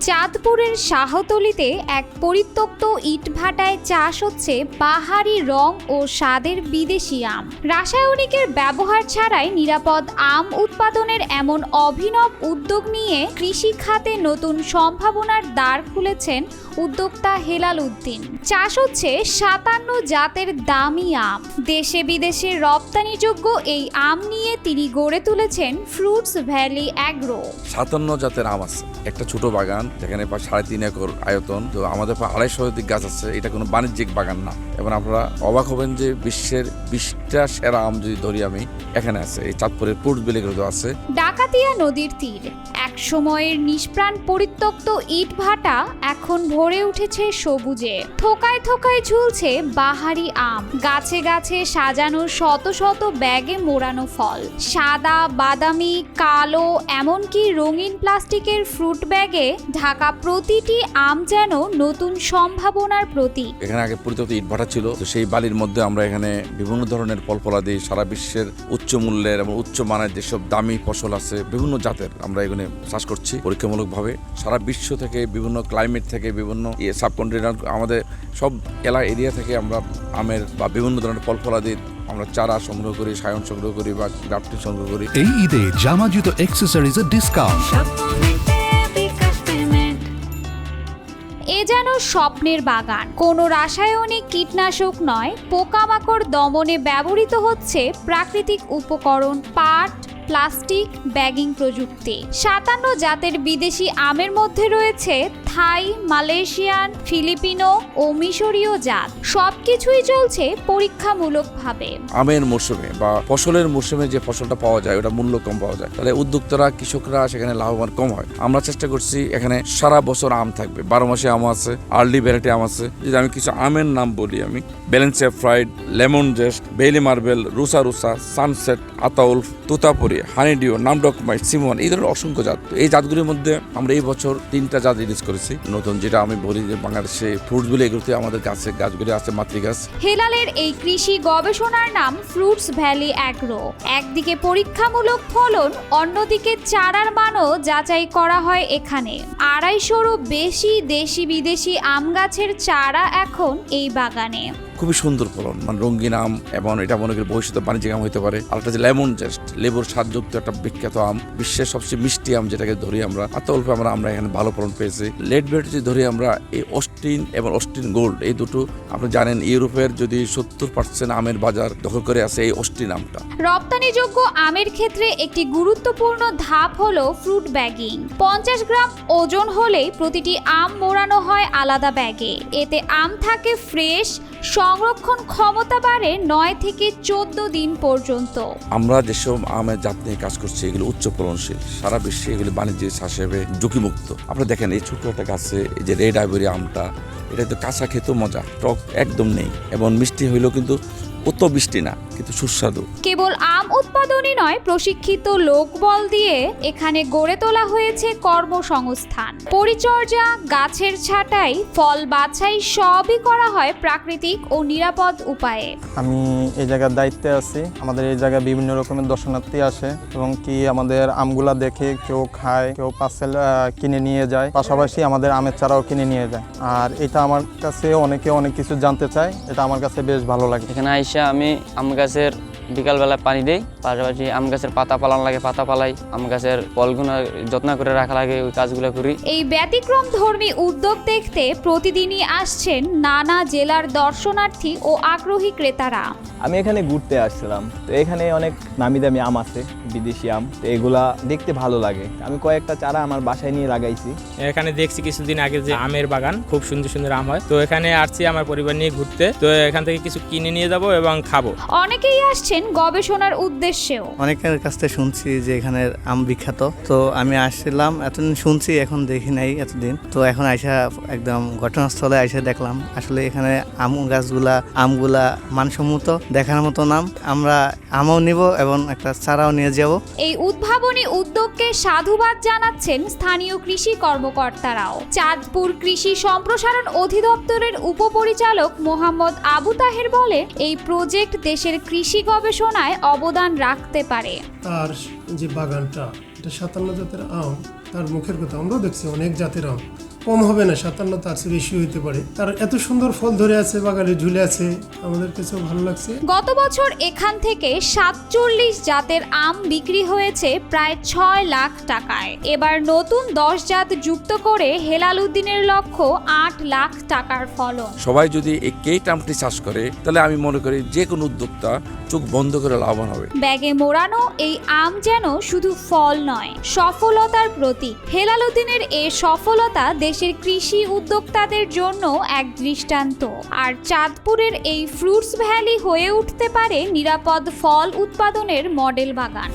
চাঁদপুরের শাহতলীতে এক পরিত্যক্ত ইটভাটায় চাষ হচ্ছে বাহারি রং ও স্বাদের বিদেশি আম। রাসায়নিকের ব্যবহার ছাড়াই নিরাপদ আম উৎপাদনের এমন অভিনব উদ্যোগ নিয়ে কৃষি খাতে নতুন সম্ভাবনার দ্বার খুলেছেন উদ্যোক্তা হেলাল উদ্দিন। চাষ হচ্ছে ৫৭ জাতের দামি আম। দেশে বিদেশে রপ্তানিযোগ্য এই আম নিয়ে তিনি গড়ে তুলেছেন ফ্রুটস ভ্যালি অ্যাগ্রো। ৫৭ জাতের আম আছে, একটা ছোট বাগান যেখানে ৩.৫ একর আয়তন। তো আমাদের ২৫০ গাছ আছে। এটা কোনো বাণিজ্যিক বাগান না। এবং আপনারা অবাক হবেন যে বিশ্বের ২০টা সেরা আম যদি ধরি আমি, এখানে আছে এই চাঁদপুরের ফ্রুটস ভ্যালি অ্যাগ্রো আছে। ডাকাতিয়া নদীর তীর, এক সময়ের নিষ্প্রাণ পরিত্যক্ত ইটভাটা এখন ভরে উঠেছে সবুজে। থোকায় থোকায় ঝুলছে বাহারি আম, গাছে গাছে সাজানো শত শত ব্যাগে মোড়ানো ফল। সাদা, বাদামি, কালো, এমনকি রঙিন প্লাস্টিকের ফ্রুট ব্যাগে ঢাকা প্রতিটি আম যেন নতুন সম্ভাবনার প্রতীক। এখানে আগে পরিত্যক্ত ইটভাটা ছিল, তো সেই বালির মধ্যে আমরা এখানে বিভিন্ন ধরনের ফলাদি, সারা বিশ্বের উচ্চ মূল্যের এবং উচ্চ মানের যেসব দামি ফসল আছে বিভিন্ন জাতের আমরা এখানে চাষ করছি পরীক্ষামূলকভাবে। সারা বিশ্ব থেকে, বিভিন্ন ক্লাইমেট থেকে, বিভিন্ন সাবকন্টিনেন্ট, আমাদের সব এরিয়া থেকে আমরা আমের বা বিভিন্ন ধরনের ফলাদির আমরা চারা সংগ্রহ করি, সায়ন সংগ্রহ করি বা গ্রাফটিং সংগ্রহ করি। এই ঈদে জামা জুতো অ্যাক্সেসরিজের ডিসকাউন্ট। এ যেন স্বপ্নের বাগান। কোনো রাসায়নিক কীটনাশক নয়, পোকামাকড় দমনে ব্যবহৃত হচ্ছে প্রাকৃতিক উপকরণ, পাট, প্লাস্টিক, ব্যাগিং প্রযুক্তি। ৫৭ জাতের বিদেশি আমের মধ্যে রয়েছে থাই, মালয়েশিয়ান, ফিলিপিনো ও মিশরীয় জাত। সবকিছুই চলছে পরীক্ষামূলকভাবে। আমের মৌসুমে বা ফসলের মৌসুমে যে ফসলটা পাওয়া যায় ওটা মূল্য কম পাওয়া যায়, তাহলে উদ্যোক্তারা, কৃষকরা সেখানে লাভবান কম হয়। আমরা চেষ্টা করছি এখানে সারা বছর আম থাকবে, ১২ মাসে আম আছে, আর্লি ভ্যারাইটি আম আছে। যদি আমি কিছু আমের নাম বলি, আমি Valencia Pride, Lemon Zest, Bailey Marble, রুসা, Sunset, Ataulfo, Totapuri, Honeydew, Nam Dok Mai, সিমন, এই ধরনের অসংখ্য জাত। এই জাতগুলির মধ্যে আমরা এই বছর ৩টা জাত রিলিজ করেছি নতুন, যেটা আমি বলি যে বাংলাদেশে ফ্রুটস ভ্যালি এগুলোতে আমাদের গাছগুলি আছে মাতৃগাছ। হেলালের এই কৃষি গবেষণার নাম ফ্রুটস ভ্যালি অ্যাগ্রো। একদিকে পরীক্ষামূলক ফলন, অন্যদিকে চারার মানও যাচাই করা হয় এখানে। ২৫০রও বেশি দেশি বিদেশি আম গাছের চারা এখন এই বাগানে। খুবই সুন্দর ফলন, মানে রঙিন আম, এবং এটা মনে করি ভবিষ্যতে বাণিজ্যিক আম হতে পারে। আর একটা যে লেমন জেস্ট, লেবুর স্বাদযুক্ত একটা বিখ্যাত আম, বিশ্বের সবচেয়ে মিষ্টি আম যেটাকে ধরি আমরা, আতাউলফে আমরা এখানে ভালো ফলন পেয়েছি। লেট ভ্যারাইটি ধরি আমরা এই অস্টিন এবং অস্টিন গোল্ড, এই দুটো আপনি জানেন ইউরোপের যদি ৭০% আমের বাজার দখল করে আছে এই অস্টিন আমটা। রপ্তানিযোগ্য আমের ক্ষেত্রে একটি গুরুত্বপূর্ণ ধাপ হলো ফ্রুট ব্যাগিং। ৫০ গ্রাম ওজন হলেই প্রতিটি আম মোড়ানো হয় আলাদা ব্যাগে। এতে আম থাকে ফ্রেশ, সংরক্ষণ ক্ষমতা বাড়ে ৯ থেকে ১৪ দিন পর্যন্ত। আমরা যেসব আমের জাত নিয়ে কাজ করছি এগুলো উচ্চ ফলনশীল, সারা বিশ্বে এগুলো বাণিজ্যিক হিসেবে ঝুঁকিমুক্ত। আপনি দেখেন এই ছোট্ট একটা গাছে এই যে রেড আইভরি আমটা, এটা তো কাঁচা খেতেও মজা, টক একদম নেই, এবং মিষ্টি হইলেও কিন্তু অত মিষ্টি না, কিন্তু সুস্বাদু। কেবল আম উৎপাদনই নয়, প্রশিক্ষিত লোকবল দিয়ে এখানে গড়ে তোলা হয়েছে কর্মসংস্থান। পরিচর্যা, গাছের ছাঁটাই, ফল বাছাই সবই করা হয় প্রাকৃতিক ও নিরাপদ উপায়ে। আমি এই জায়গার দায়িত্বে আছি। আমাদের এই জায়গায় বিভিন্ন রকমের দর্শনার্থী আসে এবং কি আমাদের আমগুলা দেখে কেউ খায়, কেউ পার্সেল কিনে নিয়ে যায়, পাশাপাশি আমাদের আমের চারাও কিনে নিয়ে যায়। আর এটা আমার কাছে অনেকে অনেক কিছু জানতে চায়, এটা আমার কাছে বেশ ভালো লাগে। এখানে আমি আম গাছের বিকালবেলা পানি দেই, পাশাপাশি আম গাছের পাতা পালানো লাগে, পাতা পালাই, আম গাছের ফলগুলো যত্ন করে রাখা লাগে, ওই কাজগুলো করি। এই ব্যতিক্রম ধর্মী উদ্যোগ দেখতে প্রতিদিনই আসছেন নানা জেলার দর্শনার্থী ও আগ্রহী ক্রেতারা। আমি এখানে ঘুরতে আসছিলাম, তো এখানে অনেক নামি দামি আম আছে, বিদেশি আম, তো এগুলা দেখতে ভালো লাগে। আমি কয়েকটা চারা আমার বাসায় নিয়ে লাগাইছি। এখানে দেখছি কিছুদিন আগে যে আমের বাগান, খুব সুন্দর সুন্দর আম হয়, তো এখানে আসছি আমার পরিবার নিয়ে ঘুরতে, তো এখান থেকে কিছু কিনে নিয়ে যাব এবং খাবো। অনেকেই আসছেন গবেষণার উদ্দেশ্যেও। অনেকের কাছ থেকে শুনছি যে এখানের আম বিখ্যাত, তো আমি আসছিলাম, এতদিন শুনছি, এখন দেখি নাই এতদিন, তো এখন আইসা একদম ঘটনাস্থলে আইসা দেখলাম আসলে এখানে আম গাছগুলা, আমগুলা মানসম্মত, দেখার মতো নাম। আমরা আমও নিব এবং একটা চারাও নিয়ে যাব। এই উদ্ভাবনী উদ্যোগকে সাধুবাদ জানাচ্ছেন স্থানীয় কৃষি কর্মকর্তারাও। চাঁদপুর কৃষি সম্প্রসারণ অধিদপ্তরের উপপরিচালক মোহাম্মদ আবু তাহের বলেন, এই প্রজেক্ট দেশের কৃষি গবেষণায় অবদান রাখতে পারে। তার যে বাগানটা, এটা ৫৭ জাতের আম, তার মুখের কথা, আমরাও দেখছি অনেক জাতের আম, কম হবে না, 57 তার চেয়ে বেশি হইতে পারে। তার এত সুন্দর ফল ধরে আছে, বাগানে ঝুলে আছে, আমাদের কাছেও ভালো লাগছে। গত বছর এখান থেকে 47 জাতের আম বিক্রি হয়েছে প্রায় 6 লাখ টাকায়। এবার নতুন 10 জাত যুক্ত করে হেলাল উদ্দিনের লক্ষ্য 8 লাখ টাকার ফলন। সবাই যদি এই কেট আমটি চাষ করে তাহলে আমি মনে করি যে কোনো উদ্যোক্তা চোখ বন্ধ করে লাভবান হবে। ব্যাগে মোড়ানো এই আম যেন শুধু ফল নয়, সফলতার প্রতীক। হেলাল উদ্দিনের এই সফলতা দেশের কৃষি উদ্যোক্তাদের জন্য এক দৃষ্টান্ত। আর চাঁদপুরের এই ফ্রুটস ভ্যালি হয়ে উঠতে পারে নিরাপদ ফল উৎপাদনের মডেল বাগান।